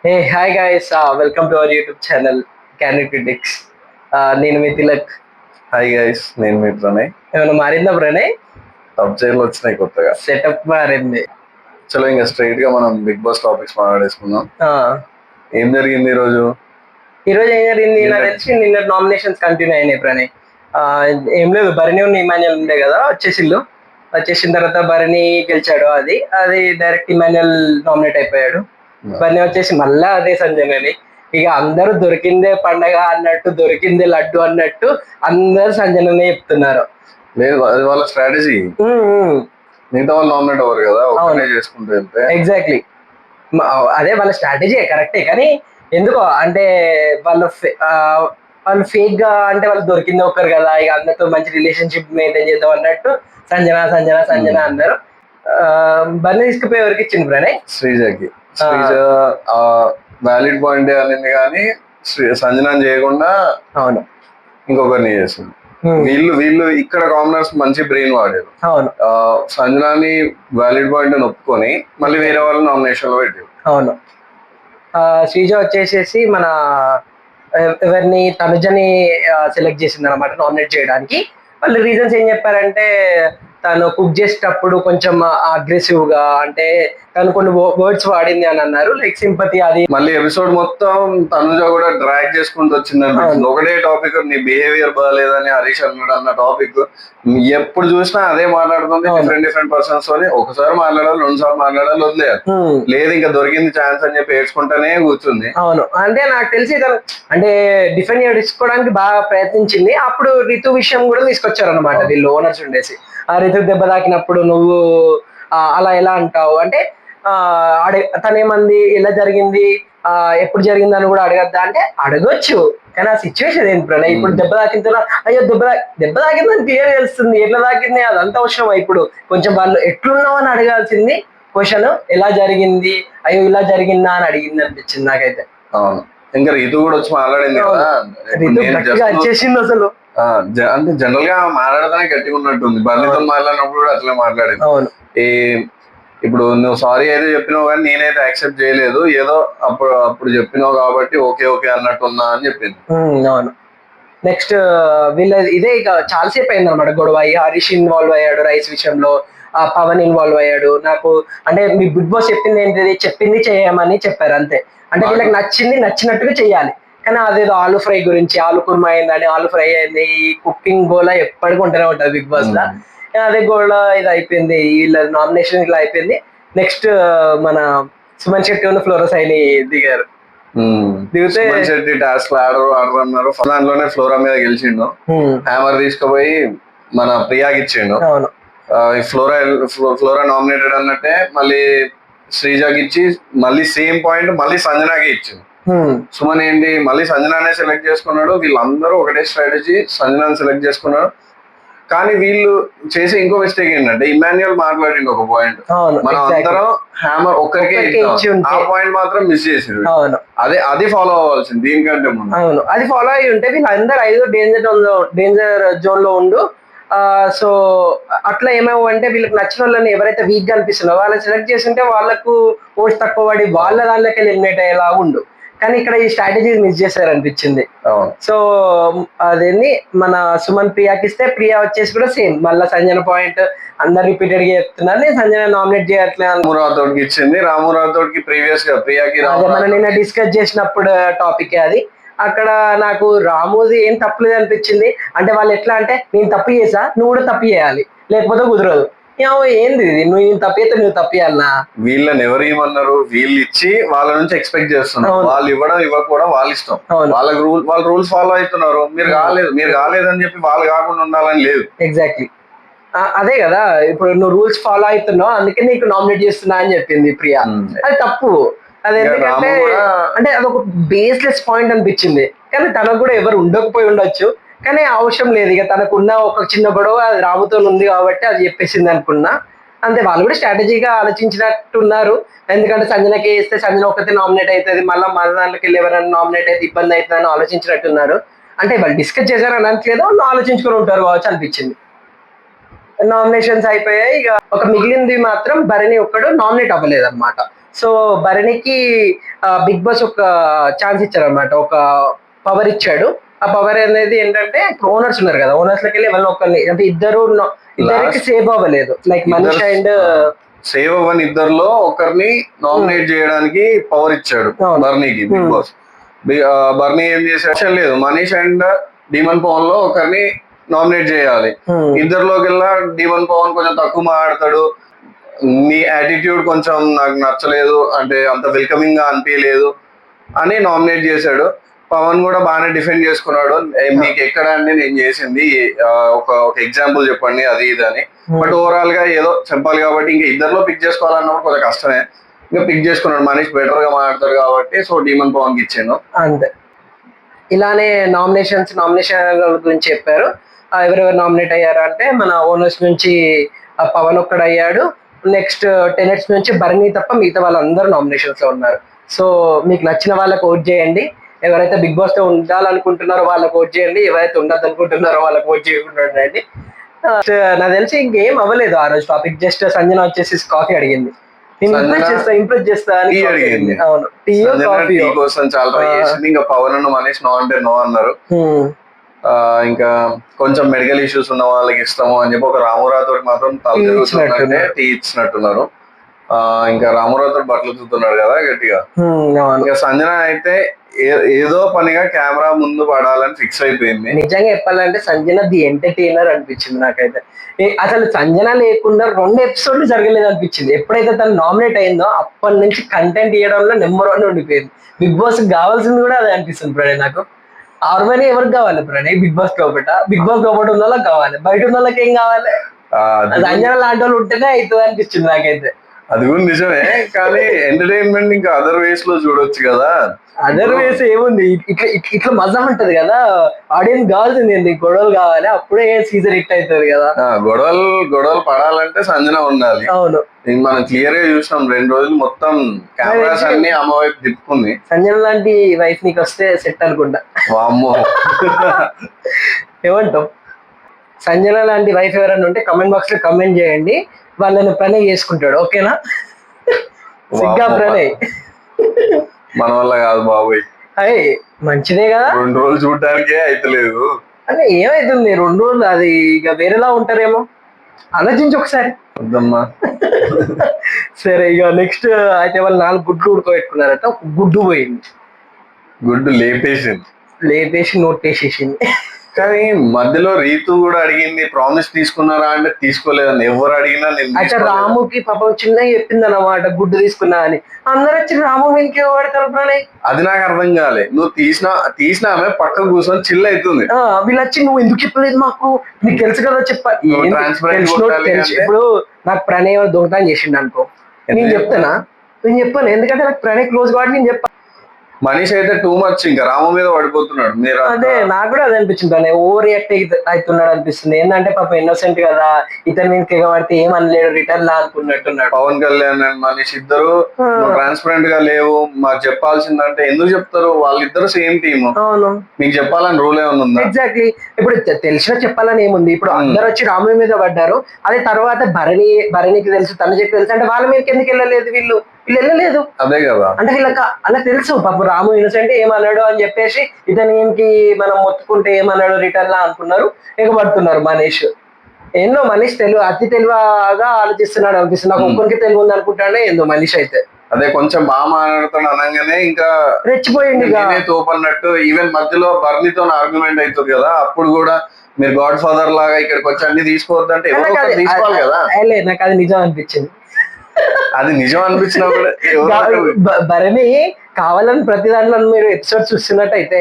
Hey hi guys, welcome to our YouTube channel candid critics. నేను మీ Tilak. Hi guys, నేను మీ ప్రణయ్. ఏమైనా మారిందా ప్రణయ్? సబ్జెక్టులు వచ్చినాయి కొత్తగా, సెటప్ మారింది. చలో ఇంకా స్ట్రైట్ గా మనం బిగ్ బాస్ టాపిక్స్ మాట్లాడేసుకుందాం. ఏం జరిగింది ఈరోజు? ఈరోజు ఏం జరిగింది నాకు తెలిసి నిన్న నామినేషన్స్ కంటిన్యూ అయినాయి ప్రణయ్. ఏం లేదు, భరణి ఉన్న ఇమాన్యుల్ ఉండే కదా, వచ్చేసిన తర్వాత భరణి గెలిచాడు. అది డైరెక్ట్ ఇమాన్యుల్ నామినేట్ అయిపోయాడు. భరణి వచ్చేసి మళ్ళా అదే సంజనని. ఇక అందరూ దొరికిందే పండగ అన్నట్టు, దొరికిందే లడ్డు అన్నట్టు అందరు సంజననే చెప్తున్నారు. లేదు, అది వాళ్ళ స్ట్రాటజీ. మిగతా వాళ్ళు నామినేట్ అవ్వరు కదా, ఒకనే చేసుకుంటూ వెళ్తే. ఎగ్జాక్ట్లీ, అదే వాళ్ళ స్ట్రాటజీ కరెక్టే. కానీ ఎందుకో అంటే వాళ్ళు ఫేక్ గా, అంటే వాళ్ళు దొరికింది ఒక్కరు కదా, ఇక అందరితో మంచి రిలేషన్షిప్ మెయింటైన్ చేద్దాం అన్నట్టు సంజన సంజన సంజన అన్నారు. బర్ని తీసుకుపోయి ఎవరికి ఇచ్చింది ప్రణయ్? శ్రీజకి. శ్రీజ వ్యాలిడ్ పాయింట్ అనింది కానీ సంజనాన్ని చేయకుండా అవును ఇంకొకరిని చేసింది. వీళ్ళు ఇక్కడ కామనర్స్ మంచి బ్రెయిన్ వాడారు. అవును, సంజనాని వ్యాలిడ్ పాయింట్ అని ఒప్పుకొని మళ్ళీ వేరే వాళ్ళు నామినేషన్ లో పెట్టారు. అవును, శ్రీజ వచ్చేసేసి మన ఎవరిని, తనుజని సెలెక్ట్ చేసింది అనమాట నామినేట్ చేయడానికి. వాళ్ళు రీజన్స్ ఏం చెప్పారంటే, తను కుక్ చేసేటప్పుడు కొంచెం అగ్రెసివ్ గా, అంటే తను కొన్ని వర్డ్స్ వాడింది అని అన్నారు, లైక్ సింపతి. అది మళ్ళీ ఎపిసోడ్ మొత్తం తనుజ కూడా డ్రాగ్ చేసుకుంటూ వచ్చింది అనిపిస్తుంది. ఒకటే టాపిక్, నీ బిహేవియర్ బాగాలేదని హరీష్ అన్నాడు అన్న టాపిక్ ఎప్పుడు చూసినా అదే మాట్లాడుతుంది. డిఫరెంట్ పర్సన్స్ తోని ఒకసారి మాట్లాడాలి, 2 సార్లు మాట్లాడాలి, వదిలేదు. లేదు ఇంకా దొరికింది ఛాన్స్ అని చెప్పి ఏడ్చుకుంటానే కూర్చుంది. అవును, అంటే నాకు తెలిసి అంటే డిఫెండ్ చేసుకోవడానికి బాగా ప్రయత్నించింది. అప్పుడు రితు విషయం కూడా తీసుకొచ్చారు అనమాట వీళ్ళు ఓనర్స్ ఉండేసి. ఆ రితు దెబ్బ తాకినప్పుడు నువ్వు అలా ఎలా అంటావు అంటే, తనేమంది, ఎలా జరిగింది, ఎప్పుడు జరిగింది అని కూడా అడగద్దా అంటే అడగొచ్చు. కానీ ఆ సిచ్యువేషన్ ఏంటి ప్రణయ్? ఇప్పుడు దెబ్బ తాకిన అయ్యో దెబ్బ తాకిందని క్లియర్ తెలుస్తుంది, ఎట్లా తాకింది అదంతా అవసరం. ఇప్పుడు కొంచెం వాళ్ళు ఎట్లున్నావు అని అడగాల్సింది. క్వశ్చన్ ఎలా జరిగింది, అయ్యో ఇలా జరిగిందా అని అడిగింది అనిపించింది నాకైతే. అవును, ఇంకా రితు కూడా వచ్చి మాట్లాడింది కదా, వచ్చేసింది అసలు. అంటే జనరల్ గా మాట్లాడతానే గట్టిగా ఉన్నట్టుంది. బర్నితో మాట్లాడినప్పుడు కూడా అట్లా మాట్లాడింది. అవును, ఇప్పుడు నువ్వు సారీ అయితే చెప్పినావు కానీ నేనైతే యాక్సెప్ట్ చేయలేదు, ఏదో అప్పుడు చెప్పినావు కాబట్టి ఓకే ఓకే అన్నట్టు ఉన్నా అని చెప్పింది. అవును, నెక్స్ట్ వీళ్ళ ఇదే ఇక చాలాసేపు అయింది అనమాట గొడవ. హరీష్ ఇన్వాల్వ్ అయ్యాడు రైస్ విషయంలో, పవన్ ఇన్వాల్వ్ అయ్యాడు. నాకు అంటే మీ బిగ్ బాస్ చెప్పింది ఏంటిది, చెప్పింది చేయమని చెప్పారు అంతే. అంటే వీళ్ళకి నచ్చినట్టుగా చెయ్యాలి. కానీ అదేదో ఆలు ఫ్రై గురించి, ఆలు కుర్మా అయిందని, ఆలు ఫ్రై అయింది, ఈ కుకింగ్ గోళ ఎప్పటికీ ఉంటూనే ఉంటుంది బిగ్ బాస్ లా. అదే గోళ ఇది అయిపోయింది, వీళ్ళ నామినేషన్ ఇట్లా అయిపోయింది. నెక్స్ట్ మన సుమన్ శెట్టి ఉన్న ఫ్లోరస్ అయిన దిగారు. దిగితే శెట్టి టాస్క్ ఆడరు. దాంట్లోనే ఫ్లోరా మీద గెలిచిండు. హ్యామర్ తీసుకుపోయి మన ప్రియాకి ఇచ్చిండు. ఫ్లోరా నామినేటెడ్ అన్నట్టే మళ్ళీ శ్రీజాకి ఇచ్చి మళ్ళీ సేమ్ పాయింట్ మళ్ళీ సంజనాకి ఇచ్చింది. సుమన్ ఏంటి మళ్ళీ సంజనానే సెలెక్ట్ చేసుకున్నాడు. వీళ్ళందరూ ఒకటే స్ట్రాటజీ, సంజనాన్ని సెలెక్ట్ చేసుకున్నారు. కానీ వీళ్ళు చేసే ఇంకో మిస్టేక్ ఏంటంటే, ఇమాన్యుయల్ మాట్లాడింది ఒక పాయింట్, మనం అందరం హ్యామర్ ఒక్కరికే ఆ పాయింట్ మాత్రం మిస్ చేసారు. అది ఫాలో అవ్వాల్సింది దీనికంటే ముందు. అవును, అది ఫాలో అయ్యి ఉంటే వీళ్ళందరూ 5 డేంజర్ జోన్ లో ఉండు. సో అట్లా ఏమేమంటే, వీళ్ళకి నచ్చిన వాళ్ళని ఎవరైతే వీక్ గా అనిపిస్తున్నారో వాళ్ళని సెలెక్ట్ చేస్తుంటే వాళ్ళకు ఓట్స్ తక్కువ పడి వాళ్ళ దానిలోకి ఎలిమినేట్ అయ్యేలా ఉండు. కానీ ఇక్కడ ఈ స్ట్రాటజీ మిస్ చేశారు అనిపించింది. సో అదేంది, మన సుమన్ ప్రియాకి ఇస్తే ప్రియా వచ్చేసి కూడా సేమ్ మళ్ళీ సంజన పాయింట్ అందరు రిపీటెడ్ గా చెప్తున్నారు, నేను సంజన నామినేట్ చేయట్లేదు. రామురాథోడ్కి ఇచ్చింది, రామురాథోడ్కి ప్రీవియస్ గా ప్రియాకి. మనం నిన్న డిస్కస్ చేసినప్పుడు టాపిక్ అది. అక్కడ నాకు రాముది ఏం తప్పులేదు అనిపించింది. అంటే వాళ్ళు ఎట్లా అంటే, నేను తప్పు చేసా నువ్వు కూడా తప్పు చేయాలి, లేకపోతే కుదరదు. ఏంది నువ్వు తప్పు అయితే నువ్వు తప్పు చేయాలనా? వీళ్ళని ఎవరు ఏమన్నారు, వీళ్ళు ఇచ్చి వాళ్ళ నుంచి ఎక్స్పెక్ట్ చేస్తున్నారు. వాళ్ళు ఇవ్వడం ఇవ్వకపోవడం వాళ్ళ ఇష్టం. వాళ్ళకి వాళ్ళ రూల్స్ ఫాలో అవుతున్నారు. మీరు కాలేదని చెప్పి వాళ్ళు కాకుండా ఉండాలని లేదు. ఎగ్జాక్ట్లీ, అదే కదా. ఇప్పుడు నువ్వు రూల్స్ ఫాలో అవుతున్నావు అందుకే నీకు నామినేట్ చేస్తున్నా అని చెప్పింది ప్రియా. అది తప్పు. అది ఎందుకంటే అంటే అదొక బేస్లెస్ పాయింట్ అనిపించింది. కానీ తనకు కూడా ఎవరు ఉండకపోయి ఉండొచ్చు, కానీ అవసరం లేదు. ఇక తనకున్న ఒక చిన్న గొడవ అది రాముతో ఉంది కాబట్టి అది చెప్పేసింది అనుకున్నా. అంతే, వాళ్ళు కూడా స్ట్రాటజీగా ఆలోచించినట్టున్నారు. ఎందుకంటే సంజనకి వేస్తే సంజన ఒకటి నామినేట్ అవుతుంది, మళ్ళీ మన దాంట్లోకి వెళ్ళి ఎవరైనా నామినేట్ అయితే ఇబ్బంది అవుతుందని ఆలోచించినట్టున్నారు. అంటే వాళ్ళు డిస్కస్ చేశారని అనట్లేదు, వాళ్ళు ఆలోచించుకొని ఉంటారు కావచ్చు అనిపించింది. నామినేషన్స్ అయిపోయాయి. ఇక ఒక మిగిలింది మాత్రం భరణి ఒక్కడు నామినేట్ అవ్వలేదు అనమాట. సో భరణికి బిగ్ బాస్ ఒక ఛాన్స్ ఇచ్చారు అనమాట, ఒక పవర్ ఇచ్చాడు. ఆ పవర్ అనేది ఏంటంటే ఇప్పుడు ఓనర్స్ ఉన్నారు కదా, ఓనర్స్ లకి వెళ్ళి వాళ్ళని ఒకరిని అంటే ఇద్దరికి సేవ్ అవ్వలేదు, లైక్ మనీష్ అండ్ సేవ్ అవ్వని ఇద్దరులో ఒకరిని నామినేట్ చేయడానికి పవర్ ఇచ్చాడు బర్నీకి బిగ్ బాస్. బర్నీ ఏం చేసే లేదు, మనీష్ అండ్ డీమన్ పవన్ లో ఒకరిని నామినేట్ చేయాలి. ఇద్దరిలోకెల్లా డీమన్ పవన్ కొంచెం తక్కువ మాట్లాడతాడు, నీ యాటిట్యూడ్ కొంచెం నాకు నచ్చలేదు, అంటే అంత వెల్కమింగ్ గా అనిపించలేదు అని నామినేట్ చేశాడు. పవన్ కూడా బాగానే డిఫెండ్ చేసుకున్నాడు, మీకు ఎక్కడ అండి నేను చేసింది, ఒక ఎగ్జాంపుల్ చెప్పండి అది ఇది అని. బట్ ఓవరాల్ గా ఏదో చెప్పాలి కాబట్టి ఇంకా ఇద్దరిలో పిక్ చేసుకోవాలన్నప్పుడు కొంచెం కష్టమే, ఇంకా పిక్ చేసుకున్నాడు. మనీష్ బెటర్ గా మాట్లాడతారు కాబట్టి సో డీమన్ పవన్ కి ఇచ్చాను అంతే. ఇలానే నామినేషన్ గురించి చెప్పారు. ఎవరెవరు నామినేట్ అయ్యారు అంటే మన ఓనర్స్ నుంచి పవన్ ఒక్కడయ్యాడు, నెక్స్ట్ టెనెట్స్ నుంచి భరణి తప్ప మిగతా వాళ్ళందరూ నామినేషన్స్ లో ఉన్నారు. సో మీకు నచ్చిన వాళ్ళకి ఓట్ చేయండి, ఎవరైతే బిగ్ బాస్ లో ఉండాలనుకుంటున్నారో వాళ్ళకి ఓట్ చేయండి, ఎవరైతే ఉండదనుకుంటున్నారో వాళ్ళకి ఓట్ చేయకుండా ఉండండి. నాకు తెలిసి ఇంకేం అవ్వలేదు ఆ రోజు టాపిక్, జస్ట్ సంజన వచ్చేసి కాఫీ అడిగింది, ఇంప్రెస్ చేస్తా అని అడిగింది. అవును, టీ కోసం చాలా ట్రై చేసింది. ఇంకా పవన్ అన్న మనీష్ నో అంటే నో అన్నారు. ఇంకా కొంచెం మెడికల్ ఇష్యూస్ ఉన్న వాళ్ళకి ఇస్తాము అని చెప్పి ఒక రామురాతో మాత్రం టీ ఇచ్చినట్టున్నారు. ఇంకా రామురాతో బట్టలు చూస్తున్నాడు కదా గట్టిగా. ఇంకా సంజన అయితే ఏదో పనిగా కెమెరా ముందు పడాలని ఫిక్స్ అయిపోయింది. నిజంగా చెప్పాలంటే సంజన ది ఎంటర్టైనర్ అనిపించింది నాకైతే. అసలు సంజన లేకుండా 2 ఎపిసోడ్లు జరగలేదు అనిపించింది. ఎప్పుడైతే తను నామినేట్ అయిందో అప్పటి నుంచి కంటెంట్ ఇవ్వడంలో నెంబర్ 1 ఉండిపోయింది. బిగ్ బాస్ కావాల్సింది కూడా అదే అనిపిస్తుంది ప్రణయ్ నాకు. ఆర్మనీ ఎవరికి కావాలి ప్రణయ్? బిగ్ బాస్ లోపల ఉన్న వాళ్ళకి కావాలి, బయట ఉన్న వాళ్ళకి ఏం కావాలి? సంజన లాంటి వాళ్ళు ఉంటేనే అవుతుంది అనిపిస్తుంది నాకైతే. అది కూడా నిజమే, కానీ ఎంటర్టైన్మెంట్ ఇంకా అదర్ వేస్ లో చూడొచ్చు కదా. అదర్ వేస్ ఏముంది, ఇట్లా మజా ఉంటది కదా, ఆడియన్స్ కావాల్సింది గొడవలు కావాలి, అప్పుడే సీజన్ హిట్ అవుతుంది కదా. గొడవలు పడాలంటే సంజన ఉండాలి. అవును, మనం క్లియర్ గా చూసినాం 2 రోజులు మొత్తం కెమెరాస్ అన్ని అమ్మ వైపు తిప్పుకుంది. సంజన లాంటి వైఫ్ నీకు వస్తే సెట్ అనుకుంటా. వామ్మో ఏమంటాం? సంజన లాంటి వైఫ్ ఎవరైనా ఉంటే కమెంట్ బాక్స్ లో కమెంట్ చేయండి, వాళ్ళని ప్రణయ్ చేసుకుంటాడు, ఓకేనా? సిగ్గా ప్రణయ్ మన వల్ల కాదు బాబోయ్, అయ్యి మంచిదే కదా. 2 రోజులు చూడటానికే అయితలేదు అంటే ఏమైతుంది 2 రోజులు, అది ఇక వేరేలా ఉంటారేమో, ఆలోచించి ఒకసారి వద్దమ్మా. సరే ఇక నెక్స్ట్ అయితే వాళ్ళు 4 గుడ్లు ఉడకబెట్టుకున్నారట, ఒక గుడ్డు పోయింది, గుడ్డు లేపేసి నోటేసేసింది. కానీ మధ్యలో రీతు కూడా అడిగింది ప్రామిస్ తీసుకున్నారా అంటే తీసుకోలేదని ఎవరు అడిగినా అయితే రాముకి పాపం చిన్నగా చెప్పింది అన్నమాట గుడ్డు తీసుకున్నా అని. అందరూ వచ్చి రాము వెనకే పడతారు ప్రణయ్. అది నాకు అర్థం కాలే, నువ్వు తీసిన ఆమె పక్క కూర్చొని చిల్ అవుతుంది, వీళ్ళు వచ్చి నువ్వు ఎందుకు చెప్పలేదు మాకు, నీకు తెలుసు కదా చెప్పాలి. ఇప్పుడు నాకు ప్రణయ్ దొంగతనం చేసిండు అనుకో, నేను చెప్పాను ఎందుకంటే నాకు ప్రణయ్ క్లోజ్ కాబట్టి నేను చెప్పాను. మనీష్ అయితే టూ మచ్ ఇంకా రాము మీద పడిపోతున్నాడు. మీరు అదే నాకు కూడా అదే అనిపించింది, ఓవర్ రియాక్ట్ అవుతున్నాడు అనిపిస్తుంది. ఏంటంటే పాప ఇన్నోసెంట్ కదా, ఇతని మీద తెగబడితే ఏమనలేడు, రిటర్న్ లా అనుకున్నట్టున్నాడు. పవన్ కళ్యాణ్ అండ్ మనీష్ ఇద్దరు ట్రాన్స్పరెంట్ గా లేవు, మాకు చెప్పాల్సిందంటే ఎందుకు చెప్తారు, వాళ్ళిద్దరు సేమ్ టీమ్. అవును, మీకు చెప్పాలని రూల్ ఏమన్నా ఉందా? ఎగ్జాక్ట్లీ, ఇప్పుడు తెలిసినా చెప్పాలని ఏముంది. ఇప్పుడు అందరు వచ్చి రాము మీద పడ్డారు, అదే తర్వాత భరణికి తెలుసు, తనకి తెలుసు అంటే వాళ్ళ మీదకి ఎందుకు వెళ్ళలేదు, వీళ్ళు వెళ్ళలేదు. అదే కదా, అంటే వీళ్ళకి అలా తెలుసు పాప రాము ఇన్నోసెంట్ ఏమన్నాడు అని చెప్పేసి ఇతనికి మనం మొత్తుకుంటే ఏమన్నాడు రిటర్న్ లా అనుకున్నారు, ఎగబడుతున్నారు. మనీష్ మనీష్ అతి తెలివిగా ఆలోచిస్తున్నాడు అనిపిస్తుంది నాకు. ఒక్కరికి తెలివి ఉంది అనుకుంటానే ఏందో మనీష్ అయితే. అదే కొంచెం బాగా మాట్లాడుతాడు అనగానే ఇంకా రెచ్చిపోయింది తోపన్నట్టు. ఈవెన్ మధ్యలో బర్నీతో ఆర్గ్యుమెంట్ అవుతుంది కదా, అప్పుడు కూడా మీరు గాడ్ ఫాదర్ లాగా ఇక్కడికి వచ్చి అన్ని తీసుకోవద్దంటే తీసుకోవాలి కదా. నాకు అది నిజం అనిపించింది. అది నిజం అనిపించినా కూడా భరణి కావాలని ప్రతి దాంట్లో మీరు ఎపిసోడ్ చూస్తున్నట్టయితే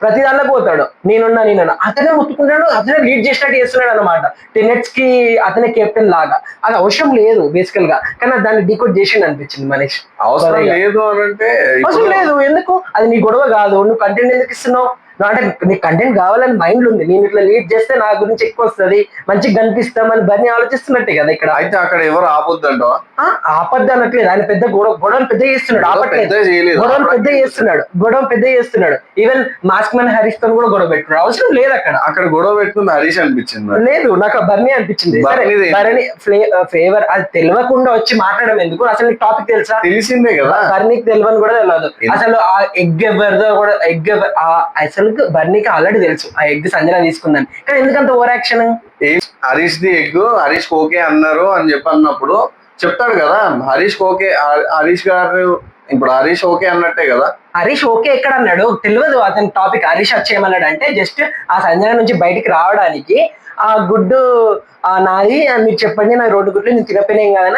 ప్రతి దాంట్లో పోతాడు, నేనున్నా అతనే ముట్టుకుంటాడు, అతనే లీడ్ చేసినట్టు చేస్తున్నాడు అనమాట. టెనెట్స్ కి అతనే కెప్టెన్ లాగా. అది అవసరం లేదు బేసికల్ గా, కానీ దాన్ని డీకోడ్ చేసిండు అనిపించింది మనీష్. అవసరం లేదు అని అంటే అవసరం లేదు, ఎందుకు? అది నీ గొడవ కాదు, నువ్వు కంటెంట్ ఎందుకు ఇస్తున్నావు? అంటే నీకు కంటెంట్ కావాలని మైండ్ ఉంది, నేను ఇట్లా లీడ్ చేస్తే నా గురించి ఎక్కువ వస్తుంది, మంచిగా కనిపిస్తామని బర్నీ ఆలోచిస్తున్నట్టే కదా ఇక్కడ. అయితే అక్కడ ఎవరు ఆపొద్దంటవా? ఆపద్దు అనట్లేదు, ఆయన పెద్ద గొడవను పెద్ద చేస్తున్నాడు, ఆపట్లేదు, గొడవ పెద్ద చేస్తున్నాడు. ఈవెన్ మాస్క్ మ్యాన్ హరీష్ తో కూడా గొడవ పెట్టుకున్నాడు, అవసరం లేదు అక్కడ గొడవ పెట్టుకుంది హరీష్ అనిపించింది. లేదు, నాకు బర్నీ అనిపించింది. బర్నీ ఫేవర్ అది తెలియకుండా వచ్చి మాట్లాడడం ఎందుకు, అసలు నీకు టాపిక్ తెలుసా? తెలిసిందే కదా, బర్నీకి తెలియని కూడా తెలియదు అసలు ఆ ఎగ్ ఎవరిదో కూడా. అసలు బర్నీకి ఆల్రెడీ తెలుసు ఆ ఎగ్ సంజన తీసుకుందని, కానీ ఎందుకంత over action? Harish the egg Harish okay అన్నారు అని చెప్పి అన్నప్పుడు చెప్తాడు కదా హరీష్ ఓకే. హరీష్ గారు ఇప్పుడు హరీష్ ఓకే అన్నట్టే కదా. హరీష్ ఓకే ఎక్కడ అన్నాడు తెలియదు అతని టాపిక్. హరీష్ వచ్చేయమన్నాడు అంటే జస్ట్ ఆ సంజన నుంచి బయటికి రావడానికి ఆ గుడ్డు నాది మీరు చెప్పండి, నా 2 గుడ్లు నేను తినపోయినాం కదా,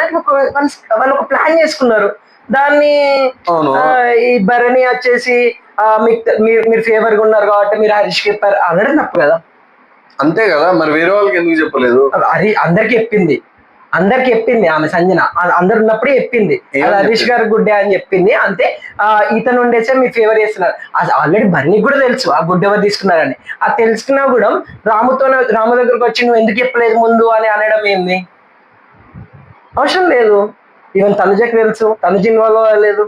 వాళ్ళు ఒక ప్లాన్ చేసుకున్నారు. దాన్ని ఈ భరణి వచ్చేసి మీరు ఫేవర్ గా ఉన్నారు కాబట్టి మీరు హరీష్ చెప్పారు అనడం తప్పు కదా. అంతే కదా, మరి వేరే వాళ్ళకి ఎందుకు చెప్పలేదు? అందరికి చెప్పింది ఆమె సంజన, అందరు ఉన్నప్పుడే చెప్పింది హరీష్ గారు గుడ్డే అని చెప్పింది. అంతే ఇతను ఉండేసే మీరు ఫేవర్ చేస్తున్నారు. ఆల్రెడీ బర్నీకి కూడా తెలుసు ఆ గుడ్డ ఎవరు తీసుకున్నారని. అది తెలుసుకున్నా కూడా రాము దగ్గరకు వచ్చి నువ్వు ఎందుకు చెప్పలేదు ముందు అని అనడం ఏంది? అవసరం లేదు. ఈవెన్ తనుజకి తెలుసు, తనుజ ఇన్వాల్వ్ అవ్వలేదు.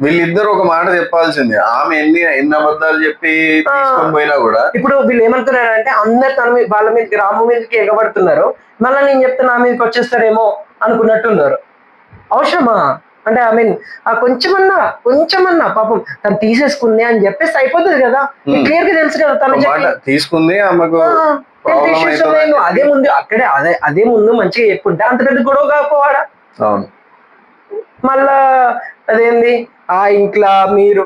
వీళ్ళిద్దరు ఒక మాట చెప్పాల్సింది, ఆమె ఎన్ని అబద్ధాలు చెప్పి తీసుకొని పోయినా కూడా. ఇప్పుడు వీళ్ళు ఏమంటున్నారంటే అందరు వాళ్ళ మీద రాము మీదకి ఎగబడుతున్నారు, మళ్ళీ నేను చెప్తే నా మీదకి వచ్చేస్తారేమో అనుకున్నట్టున్నారు. అవసరమా? అంటే ఐ మీన్ కొంచెమన్నా పాపం తను తీసేసుకుంది అని చెప్పేసి అయిపోతుంది కదా, క్లియర్ గా తెలుసు కదా తను తీసుకుంది. ఆమెకు అదే ముందు మంచిగా చెప్పుంటే అంత పెద్ద గొడవ కాకపోవాడా? అవును. మళ్ళా అదేంది ఆ ఇంట్లో మీరు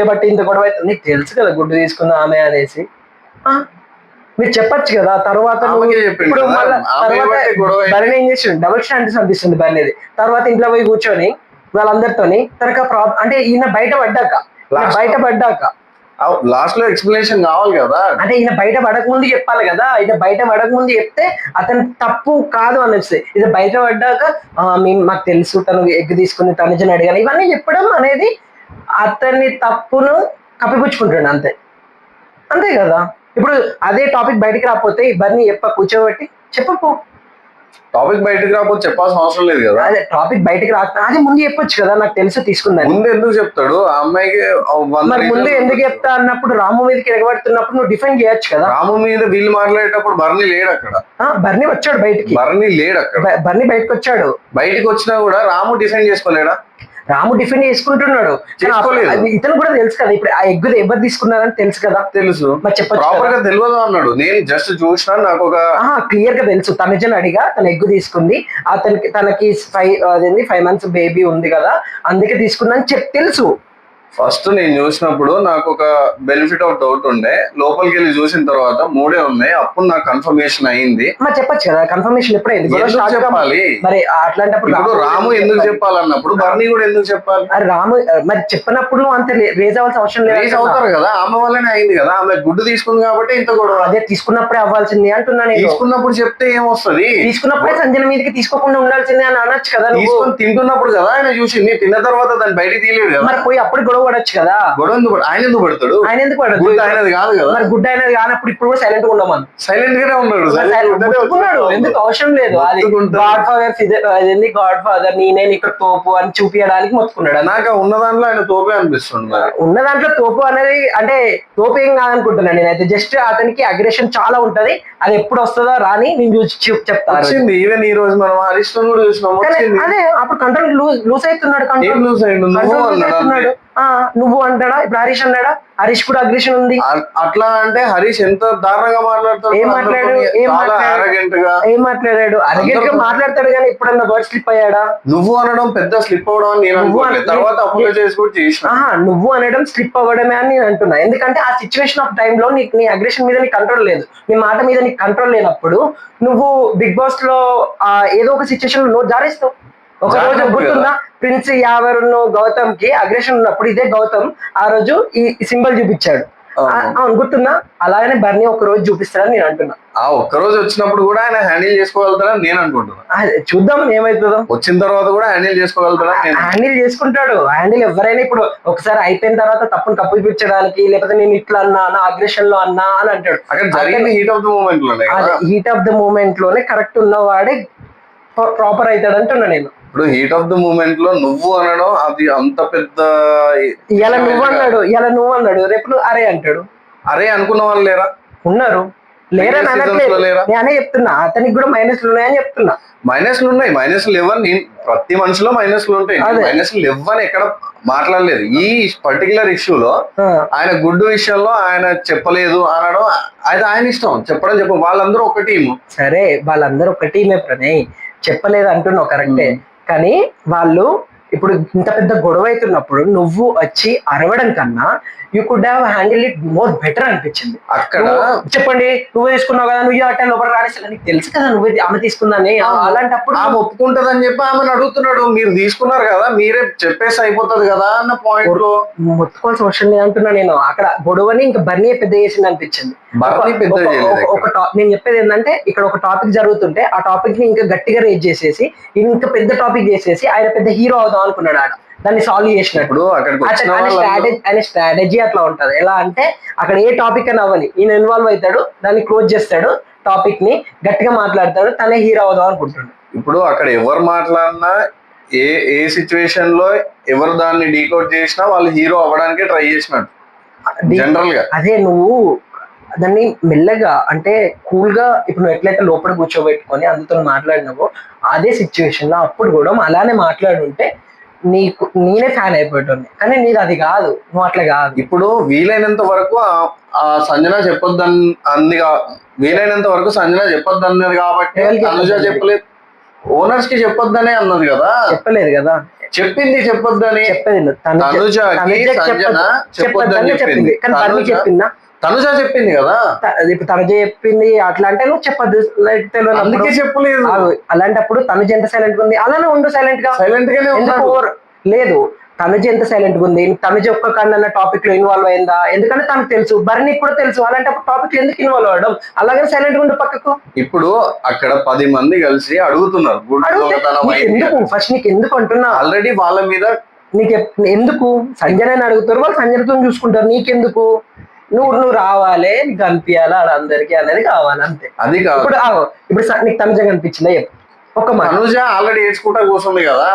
బట్టి ఇంత గొడవ అవుతుంది, నీకు తెలుసు కదా గుడ్డు తీసుకుందా ఆమె అనేసి మీరు చెప్పచ్చు కదా. తర్వాత బర్నీ ఏం చేసిండు, డబుల్ స్టాండర్డ్స్ అనిపిస్తుంది బర్నీది. తర్వాత ఇంట్లో పోయి కూర్చొని వాళ్ళందరితోని తనక అంటే ఈయన బయటపడ్డాక లాస్ట్ లో ఎక్స్ప్లెనేషన్ కావాలి కదా. అంటే ఈయన బయట పడక ముందు చెప్పాలి కదా. ఈయన బయట పడక ముందు చెప్తే అతను తప్పు కాదు అనేసి, ఇది బయట పడ్డాక మాకు తెలుసు తను ఎగ్ తీసుకుని తనుజని అడిగాను ఇవన్నీ చెప్పడం అనేది అతన్ని తప్పును కప్పిపుచ్చుకుంటాడు అంతే కదా. ఇప్పుడు అదే టాపిక్ బయటికి రాకపోతే బర్నీ కూర్చోబెట్టి చెప్పపో, టాపిక్ బయటకు రాకపోతే చెప్పాల్సిన అవసరం లేదు కదా. అదే టాపిక్ బయటకు రాకపోతే అది ముందు చెప్పొచ్చు కదా, నాకు తెలుసు తీసుకుందని. ముందు ఎందుకు చెప్తాడు ఆ అమ్మాయికి? మరి ముందు ఎందుకు చెప్తా అన్నప్పుడు రాము మీదకి ఎగబడుతున్నప్పుడు నువ్వు డిఫెండ్ చేయొచ్చు కదా. రాము మీద వీళ్ళు మాట్లాడేటప్పుడు బర్నీ లేడు అక్కడ. బర్నీ వచ్చాడు బయటికి, బర్నీ లేడు అక్కడ. బర్నీ బయటకు వచ్చాడు. బయటకు వచ్చినా కూడా రాము డిఫెండ్ చేసుకోలేడా? రాము డిఫెండ్ చేసుకుంటున్నాడు, ఇతను కూడా తెలుసు కదా. ఇప్పుడు ఆ ఎగ్ ఎవరు తీసుకున్నారని తెలుసు కదా. తెలుసు, మరి చెప్పచ్చు ప్రాపర్ గా తెలియదు అన్నాడు. నేను జస్ట్ చూసినా, నాకు ఒక క్లియర్ గా తెలుసు. తనుజని అడిగా తన ఎగ్ తీసుకుంది, తనకి 5 months బేబీ ఉంది కదా అందుకే తీసుకుందా అని తెలుసు. ఫస్ట్ నేను చూసినప్పుడు నాకు ఒక బెనిఫిట్ ఆఫ్ డౌట్ ఉండే, లోపలికి వెళ్ళి చూసిన తర్వాత 3 ఉన్నాయి, అప్పుడు నాకు కన్ఫర్మేషన్ అయింది. మరి చెప్పచ్చు కదా కన్ఫర్మేషన్ ఎప్పుడైంది చెప్పాలి. మరి అట్లాంటప్పుడు రాము ఎందుకు చెప్పాలన్నప్పుడు బర్నీ కూడా ఎందుకు చెప్పాలి? రాము మరి చెప్పినప్పుడు అంత రేజ్ అవ్వాల్సిన అవసరం లేదు. రేజ్ అవుతారు కదా, ఆమె వల్లనే అయింది కదా. ఆమె గుడ్డు తీసుకుంది కాబట్టి ఇంత కూడా అదే తీసుకున్నప్పుడే అవ్వాల్సింది అంటున్నాను. తీసుకున్నప్పుడు చెప్తే ఏమొస్తుంది? తీసుకున్నప్పుడే సంజన మీదకి తీసుకోకుండా ఉండాల్సిందే అని అనొచ్చు కదా. తీసుకొని తింటున్నప్పుడు కదా ఆయన చూసింది, తిన్న తర్వాత దాన్ని బయట తీయలేదు కదా. మరి పోయి అప్పుడు గొడవ పడొచ్చు కదా. ఆయన ఎందుకు పడతాడు? గుడ్ ఆయనది కాదు కదా. మరి గుడ్ ఆయనది కానప్పుడు ఇప్పుడు కూడా సైలెంట్ గా ఉండమని. సైలెంట్ గానే ఉన్నాడు, ఎందుకు అవసరం లేదు. అది గాడ్ ఫాదర్ నేనే ఇక్కడ తోపు అని చూపించడానికి మొత్తుకున్నాడు. నాకు ఉన్న దాంట్లో ఆయన తోపే అనిపిస్తుంది. ఉన్న దాంట్లో తోపు అనేది అంటే తోపు ఏం కాదనుకుంటున్నాను నేనైతే. జస్ట్ అతనికి అగ్రెషన్ చాలా ఉంటది, అది ఎప్పుడు వస్తుందో రాని నేను చూసి చెప్తాను. ఈవెన్ ఈ రోజు మనం హరీష్ కూడా చూసినాం. అదే అప్పుడు కంట్రోల్ లూజ్ అవుతున్నాడు. నువ్వు అంటాడా ఇప్పుడు హరీష్ అన్నాడా? హరీష్ కూడా అగ్రెషన్ ఉంది. అట్లా అంటే హరీష్ ఎంత దారుణంగా మాట్లాడతాడు. ఏం మాట్లాడాడు? అరగంటగా మాట్లాడతాడు కానీ ఎప్పుడన్నా వర్డ్ స్లిప్ అయ్యాడా? నువ్వు అనడం పెద్ద స్లిప్ అవ్వడం అని నేను అనుకోలేదు. తర్వాత అప్లై చేసిన నువ్వు అనడం స్లిప్ అవ్వడమే అని నేను అంటున్నా. ఎందుకంటే ఆ సిచ్యువేషన్ ఆఫ్ టైమ్ లో నీకు నీ అగ్రెషన్ మీద నీకు కంట్రోల్ లేదు, నీ మాట మీద నీకు కంట్రోల్ లేనప్పుడు నువ్వు బిగ్ బాస్ లో ఏదో ఒక సిచ్యువేషన్ లో నోట్ జారేస్తావు. ఒక రోజు గుర్తుందా, ప్రిన్స్ యావరును గౌతమ్ కి అగ్రెషన్ ఉన్నప్పుడు ఇదే గౌతమ్ ఆ రోజు ఈ సింబల్ చూపించాడు. అవును గుర్తుందా? అలాగనే బర్నీ ఒక రోజు చూపిస్తాడని నేను అంటున్నా. ఆ ఒక్కరోజు వచ్చినప్పుడు కూడా ఆయన హ్యాండిల్ చేసుకోగలుగుతాడని నేను అనుకుంటున్నాను. చూద్దాం ఏమైతుందో. వచ్చిన తర్వాత కూడా హ్యాండిల్ చేసుకోగలుగుతాడని హ్యాండిల్ చేసుకుంటాడు. హ్యాండిల్ ఎవరైనా ఇప్పుడు ఒకసారి అయిపోయిన తర్వాత తప్పును కప్పిపించడానికి, లేకపోతే నేను ఇట్లా అన్నా, నా అగ్రెషన్ లో అన్నా అని అంటాడు. అక్కడ జరిగిన హీట్ ఆఫ్ ద మూమెంట్ లోనే, హీట్ ఆఫ్ ద మూమెంట్ లోనే కరెక్ట్ ఉన్నవాడే ప్రాపర్ అవుతాడు అంటున్నా నేను. ఇప్పుడు హీట్ ఆఫ్ ద మూమెంట్ లో నువ్వు అనడం అది అంత పెద్ద, ఇలా నువ్వు అన్నాడు రేపు నువ్వు అరే అంటాడు. అరే అనుకున్న వాళ్ళు లేరా? ఉన్నారు. లేరని అనట్లేదు, నేనే చెప్తున్నా అతనికి కూడా మైనస్లు ఉన్నాయని చెప్తున్నా. మైనస్లు ఉన్నాయి, మైనస్లు లేవని ప్రతి మనిషిలో మైనస్లు ఉంటాయి. మైనస్లు లేవని ఎక్కడ మాట్లాడలేదు. ఈ పర్టికులర్ ఇష్యూలో ఆయన గుడ్డు విషయంలో ఆయన చెప్పలేదు అనడం అది ఆయన ఇష్టం. చెప్పడం వాళ్ళందరూ ఒక టీము. సరే వాళ్ళందరూ ఒక టీమే ప్రణయ్, చెప్పలేదు అంటున్నావు కరెక్టే. కానీ వాళ్ళు ఇప్పుడు ఇంత పెద్ద గొడవ అవుతున్నప్పుడు నువ్వు వచ్చి అరవడం కన్నా you could have handle it more better అనిపించింది. అక్కడ చెప్పండి నువ్వే తీసుకున్నావు కదా, నువ్వు ఆ టైం లోపల రాణిస్తా, నీకు తెలుసు కదా నువ్వే ఆమె తీసుకుందని. అలాంటప్పుడు ఆమె ఒప్పుకుంటదని చెప్పి ఆమెను అడుగుతున్నాడు. మీరు తీసుకున్నారు కదా, మీరే చెప్పేసి అయిపోతుంది కదా అన్న పాయింట్ లో మొత్తుకోవాల్సిన అవసరం లేదు అంటున్నా నేను. అక్కడ గొడవని ఇంకా బర్నీ పెద్ద చేసింది అనిపించింది. నేను చెప్పేది ఏంటంటే ఇక్కడ ఒక టాపిక్ జరుగుతుంటే ఆ టాపిక్ ని ఇంకా గట్టిగా రేజ్ చేసేసి ఇంకా పెద్ద టాపిక్ చేసేసి ఆయన పెద్ద హీరో అవుదాం అనుకున్నాడు. ఆడ దాన్ని సాల్వ్ చేసినప్పుడు ఆయన స్ట్రాటజీ అట్లా ఉంటది. ఎలా అంటే అక్కడ ఏ టాపిక్ అని అవ్వని ఈయన ఇన్వాల్వ్ అవుతాడు, దాన్ని క్లోజ్ చేస్తాడు, టాపిక్ ని గట్టిగా మాట్లాడతాడు, తనే హీరో అవుదాం అనుకుంటాడు. ఇప్పుడు అక్కడ ఎవరు మాట్లాడినా ఏ సిచ్యువేషన్ లో ఎవరు దాన్ని డీకోడ్ చేసినా వాళ్ళు హీరో అవ్వడానికి ట్రై చేసినట్టు జనరల్ గా. అదే నువ్వు దాన్ని మెల్లగా అంటే కూల్ గా ఇప్పుడు నువ్వు ఎట్లయితే లోపల కూర్చోబెట్టుకొని అందుతో మాట్లాడినావో అదే సిచ్యువేషన్ లో అప్పుడు కూడా అలానే మాట్లాడుంటే నేనే ఫ్యాన్ అయిపోతుంది. కానీ నీది అది కాదు, నువ్వు అట్లా కాదు. ఇప్పుడు వీలైనంత వరకు ఆ సంజన చెప్పొద్దని అంది, వీలైనంత వరకు సంజన చెప్పొద్దు అన్నది కాబట్టి తనుజ చెప్పలేదు. ఓనర్స్ కి చెప్పొద్దనే అన్నది కదా, చెప్పలేదు కదా. చెప్పింది చెప్పొద్దని. చెప్పలేదు తనుజకి సంజన చెప్పొద్దని చెప్పింది. చెప్పిందా? తనుజ చెప్పింది కదా. ఇప్పుడు తనుజ చెప్పింది అట్లా అంటే నువ్వు చెప్పద్దు, అందుకే చెప్పలేదు. అలాంటప్పుడు తనుజ ఎంత సైలెంట్ ఉంది అలానే ఉండు, సైలెంట్ గానే లేదు. తనుజ ఎంత సైలెంట్ ఉంది, తనుజ ఒక్క కన్నా టాపిక్ లో ఇన్వాల్వ్ అయిందా? ఎందుకంటే తనకు తెలుసు, బర్నీకి కూడా తెలుసు. అలాంటప్పుడు టాపిక్ లో ఎందుకు ఇన్వాల్వ్ అవ్వడం? అలాగే సైలెంట్ గా ఉండు పక్కకు. ఇప్పుడు అక్కడ 10 మంది కలిసి అడుగుతున్నారు, ఎందుకు ఫస్ట్ నీకు ఎందుకు అంటున్నా? ఆల్రెడీ వాళ్ళ మీద నీకు ఎందుకు సంజన అడుగుతారు, వాళ్ళు సంజనతో చూసుకుంటారు. నీకెందుకు? నువ్వు రావాలి, నీకు కనిపించాలి ఆడ అందరికి అనేది కావాలి అంతే. అది కాదు. ఇప్పుడు నీకు తనుజ కనిపించిందా? ఒక తనుజ ఆల్రెడీ ఏడ్చుకుంటా కూర్చుంది కదా,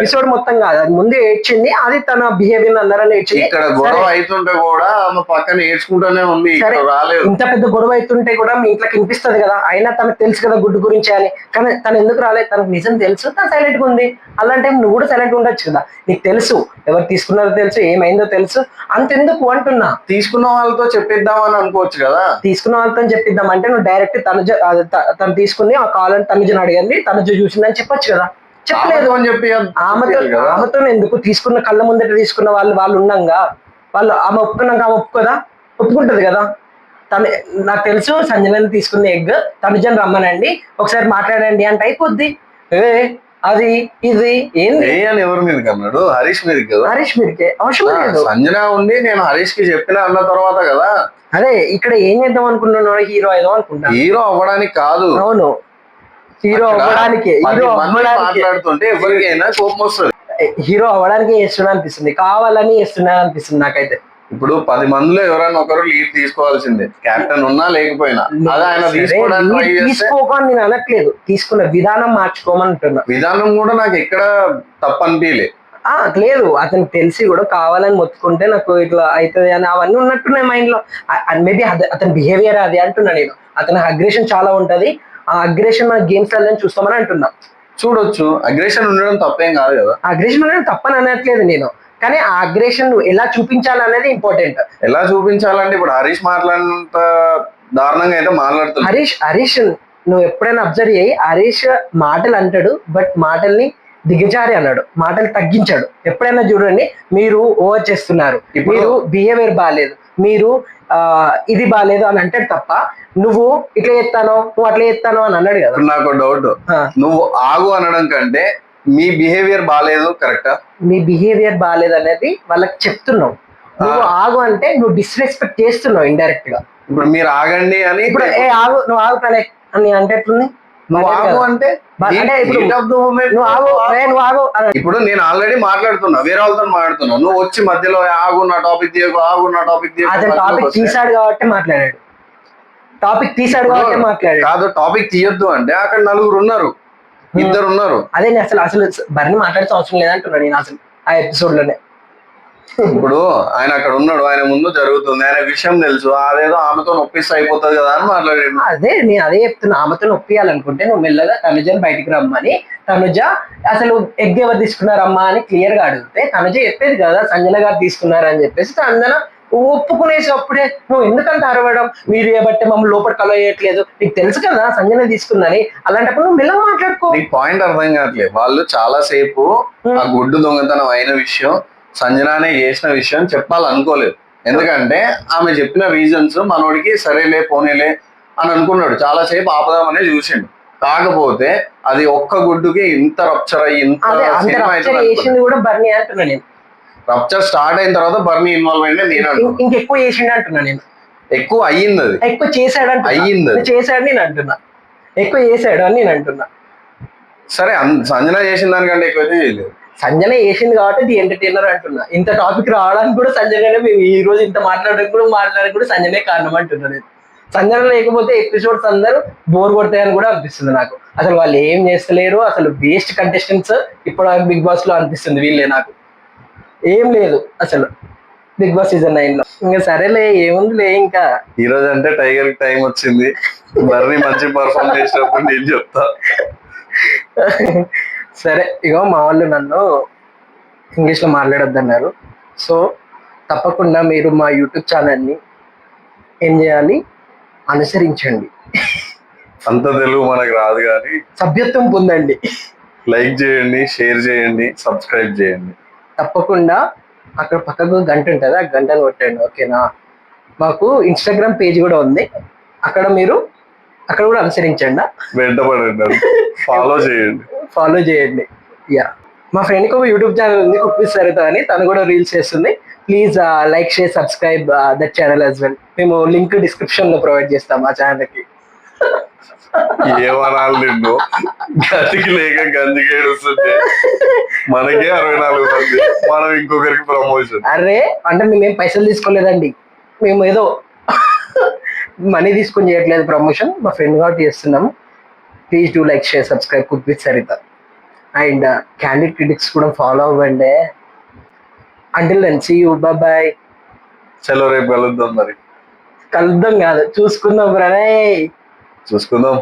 ఎపిసోడ్ మొత్తం కాదు, అది ముందు ఏడ్చింది. అది తన బిహేవియర్ అందరని ఏడ్చింది. ఇక్కడ గొడవ అవుతుంటే కూడా ఆమె పక్కన ఏడ్చుకుంటూనే ఉంది. రాలేదు. ఇంత పెద్ద గొడవ అవుతుంటే కూడా మీ ఇంట్లోకి వినిపిస్తుంది కదా, అయినా తనకు తెలుసు కదా గుడ్డు గురించి అని. కానీ తను ఎందుకు రాలేదు? తనకు నిజం తెలుసు, తను సైలెంట్ గా ఉంది. అలాంటి నువ్వు కూడా సైలెంట్ ఉండొచ్చు కదా. నీకు తెలుసు ఎవరు తీసుకున్నారో తెలుసు, ఏమైందో తెలుసు, అంతెందుకు అంటున్నా. తీసుకున్న వాళ్ళతో చెప్పిద్దామని అనుకోవచ్చు కదా. తీసుకున్న వాళ్ళతో చెప్పిద్దాం అంటే నువ్వు డైరెక్ట్ తను తీసుకుని ఆ కాల్ తనుజను అడిగింది, తనుజ చూసిందని చెప్పొచ్చు కదా. చెప్పలేదు అని చెప్పి ఆమెతో ఎందుకు? తీసుకున్న కళ్ళ ముందట తీసుకున్న వాళ్ళు ఉన్నాగా, వాళ్ళు ఆమె ఒప్పుకున్నాక ఆమె ఒప్పుకోదా? ఒప్పుకుంటది కదా. నాకు తెలుసు సంజన తీసుకున్న ఎగ్, తనుజను రమ్మనండి ఒకసారి మాట్లాడండి అంటే అయిపోద్ది. అది ఇది ఏంది అని ఎవరి మీదకి అన్నాడు? హరీష్ మీదకి కదా. హరీష్ మీదకే అవసరం లేదు. సంజన ఉండి నేను హరీష్ కి చెప్పిన అన్న తర్వాత కదా. అదే ఇక్కడ ఏం చేద్దాం అనుకుంటున్నాడు? హీరో అయిదాం అనుకుంటా. హీరో అవ్వడానికి కాదు. అవును, హీరో అవ్వడానికి. మాట్లాడుతుంటే ఎవరికైనా కోపం వస్తుంది. హీరో అవ్వడానికి చేస్తున్నా అనిపిస్తుంది, కావాలని చేస్తున్నా అనిపిస్తుంది నాకైతే. ఇప్పుడు 10 మందిలో ఎవరైనా ఒకరు లీడ్ తీసుకోవాల్సిందే, కెప్టెన్ ఉన్నా లేకపోయినా. అది ఆయన తీసుకోకని నేను అనట్లేదు, తీసుకున్న విధానం మార్చుకోమంటున్నా. విధానం కూడా నాకు ఎక్కడ తప్పు అనిపించలేదు. లేదు, అతనికి తెలిసి కూడా కావాలని మొత్తుకుంటే నాకు ఇట్లా అవుతుంది అని అవన్నీ ఉన్నట్టున్నాయి మైండ్ లో. మేబీ అతని బిహేవియర్ అది అంటున్నా నేను. అతని అగ్రెషన్ చాలా ఉంటది, ఆ అగ్రెషన్ మన గేమ్స్ లో చూస్తామని అంటున్నా. చూడొచ్చు, అగ్రెషన్ ఉండడం తప్పేం కాదు కదా. అగ్రెషన్ ఉండడం తప్పని అనట్లేదు నేను, కానీ ఆ అగ్రెషన్ ఎలా చూపించాలనేది ఇంపార్టెంట్. ఎలా చూపించాలంటే ఇప్పుడు హరీష్ మాట్లాడినంత దారుణంగా అయితే మాట్లాడుతుంది. హరీష్ నువ్వు ఎప్పుడైనా అబ్జర్వ్ చేయి, హరీష్ మాటలు అంటాడు బట్ మాటల్ని దిగజారి అన్నాడు, మాటలు తగ్గించాడు. ఎప్పుడైనా చూడండి, మీరు ఓవర్ చేస్తున్నారు, మీరు బిహేవియర్ బాగాలేదు, మీరు ఇది బాగాలేదు అని అంటాడు తప్ప నువ్వు ఇట్లా చేస్తానో నువ్వు అట్లా చేస్తానో అని అన్నాడు కదా. నాకు డౌట్, నువ్వు ఆగు అనడం కంటే మీ బిహేవియర్ బాగాలేదు కరెక్టా? మీ బిహేవియర్ బాగాలేదు అనేది వాళ్ళకి చెప్తున్నావు. నువ్వు ఆగు అంటే నువ్వు డిస్రెస్పెక్ట్ చేస్తున్నావు ఇండైరెక్ట్ గా. ఇప్పుడు మీరు ఆగండి అని, ఇప్పుడు ఏ ఆగు, నువ్వు ఆగు ప్రణయ్ అని అంటే ఎట్లుంది? నువ్వు ఆగు అంటే అంటే ఇప్పుడు heat of the moment నువ్వు ఆగు, నువ్వు ఆగు. ఇప్పుడు నేను ఆల్రెడీ మాట్లాడుతున్నా, వేరే వాళ్ళతో మాట్లాడుతున్నా, నువ్వు వచ్చి మధ్యలో ఆగు నా టాపిక్ తీయకు, ఆగు నా టాపిక్ అతను టాపిక్ తీసాడు కాబట్టి మాట్లాడాడు, టాపిక్ తీసాడు కాబట్టి మాట్లాడాడు. కాదు, టాపిక్ తీయొద్దు అంటే అక్కడ నలుగురు ఉన్నారు, ఇద్దరు ఉన్నారు. అదే నేను అసలు బర్ని మాట్లాడితే అవసరం లేదంటున్నాను నేను అసలు ఆ ఎపిసోడ్ లోనే. ఇప్పుడు ఆయన అక్కడ ఉన్నాడు, ఆయన ముందు జరుగుతుంది, ఆయన విషయం తెలుసు, అదేదో ఆమెతో నొప్పిస్తే అయిపోతుంది కదా అని మాట్లాడాడు. అదే నేను అదే చెప్తున్నా, ఆమెతో నొప్పియాలనుకుంటే నువ్వు మెల్లగా తనుజని బయటికి రమ్మని, తనుజ అసలు ఎగ్ ఎవరు తీసుకున్నారమ్మా అని క్లియర్ గా అడిగితే తనుజ చెప్పేది కదా సంజన గారు తీసుకున్నారని చెప్పేసి, సంజన ఒప్పుకునేసి అప్పుడే నువ్వు ఎందుకంత అరవడం, మీరు ఏబట్టే మమ్మల్ని లోపల కలో చేయట్లేదు, నీకు తెలుసు కదా సంజన తీసుకుందని, అలాంటప్పుడు నువ్వు మెల్లగా మాట్లాడుకో. నీ పాయింట్ అర్థం కావట్లేదు. వాళ్ళు చాలా సేపు ఆ గుడ్డు దొంగతనం అయిన విషయం, సంజనానే చేసిన విషయం చెప్పాలనుకోలేదు. ఎందుకంటే ఆమె చెప్పిన రీజన్స్ మనోడికి సరేలే పోనీలే అని అనుకున్నాడు, చాలా సేపు ఆపదామనే చూసిండు. కాకపోతే అది ఒక్క గుడ్డుకి ఇంత రప్చర్ అయ్యి చేసింది కూడా బర్నీ అంటున్నా నేను. రప్చర్ స్టార్ట్ అయిన తర్వాత బర్నీ ఇన్వాల్వ్ అయింది నేను ఇంకెక్కువ చేసిండు అంటున్నా నేను. ఎక్కువ అయ్యింది, అది ఎక్కువ చేశాడు అంటే అయ్యింది, చేశాడు నేను అంటున్నా, ఎక్కువ చేశాడు అని నేను అంటున్నా. సరే సంజన చేసిన దానికంటే ఎక్కువైతే చేయలేదు. సంజన చేసింది కాబట్టి ది ఎంటర్టైనర్ అంటున్నా. ఇంత టాపిక్ రావడానికి కూడా సంజననే, మేము ఈ రోజు ఇంత మాట్లాడడానికి కూడా సంజనే కారణం అంటున్నా నేను. సంజన లేకపోతే ఎపిసోడ్స్ అందరూ బోర్ కొడతాయని కూడా అనిపిస్తుంది నాకు. అసలు వాళ్ళు ఏం చేస్తలేరు, అసలు వేస్ట్ కంటెస్టెంట్స్ ఇప్పుడు బిగ్ బాస్ లో అనిపిస్తుంది వీళ్ళే. నాకు ఏం లేదు అసలు బిగ్ బాస్ సీజన్ 9 లో. ఇంకా సరేలే ఏముందిలే. ఇంకా ఈ రోజు అంటే టైగర్ కి టైం వచ్చింది, బర్నీ మంచి పర్ఫార్మ్ చేసినప్పుడు నేను చెప్తా. సరే, ఇగో మా వాళ్ళు నన్ను ఇంగ్లీష్లో మాట్లాడొద్దన్నారు. సో తప్పకుండా మీరు మా యూట్యూబ్ ఛానల్ని ఏం చేయాలి, అనుసరించండి. అంత తెలుగు మనకు రాదు కానీ సభ్యత్వం పొందండి. లైక్ చేయండి, షేర్ చేయండి, సబ్స్క్రైబ్ చేయండి. తప్పకుండా అక్కడ పక్కకు గంట ఉంటుంది, ఆ గంటను కొట్టండి. ఓకేనా? మాకు ఇన్స్టాగ్రామ్ పేజ్ కూడా ఉంది, అక్కడ కూడా అనుసరించండి, వెంటపడండి, ఫాలో చేయండి. యా, మా ఫ్రెండ్కి ఒక యూట్యూబ్ ఛానల్ ఉంది, కుక్ విత్ సరిత అని, తను కూడా రీల్స్ చేస్తుంది. Please like, share, subscribe that channel as well. మేము లింక్ డిస్క్రిప్షన్ లో ప్రొవైడ్ చేస్తాం ఆ ఛానల్కి. ఏమనాలి నిన్ను, గతికి లేక గంజికి ఏడుస్తుంటే మనకే 64 మంది, మనం ఇంకొకరికి ప్రమోషన్. అరే అంటే మేమేం పైసలు తీసుకోలేదండి, మేము ఏదో మనీ తీసుకొని చేయట్లేదు ప్రమోషన్, మా ఫ్రెండ్ కాబట్టి చేస్తున్నాము. Please do like, share, subscribe cook with Saritha. And candid critics కూడా ఫాలో అవ్వండి. Until then see you, bye. చలో రేపు కలుద్దాం. మరి కలుద్దాం కాదు, చూసుకుందాం. చూసుకుందాం.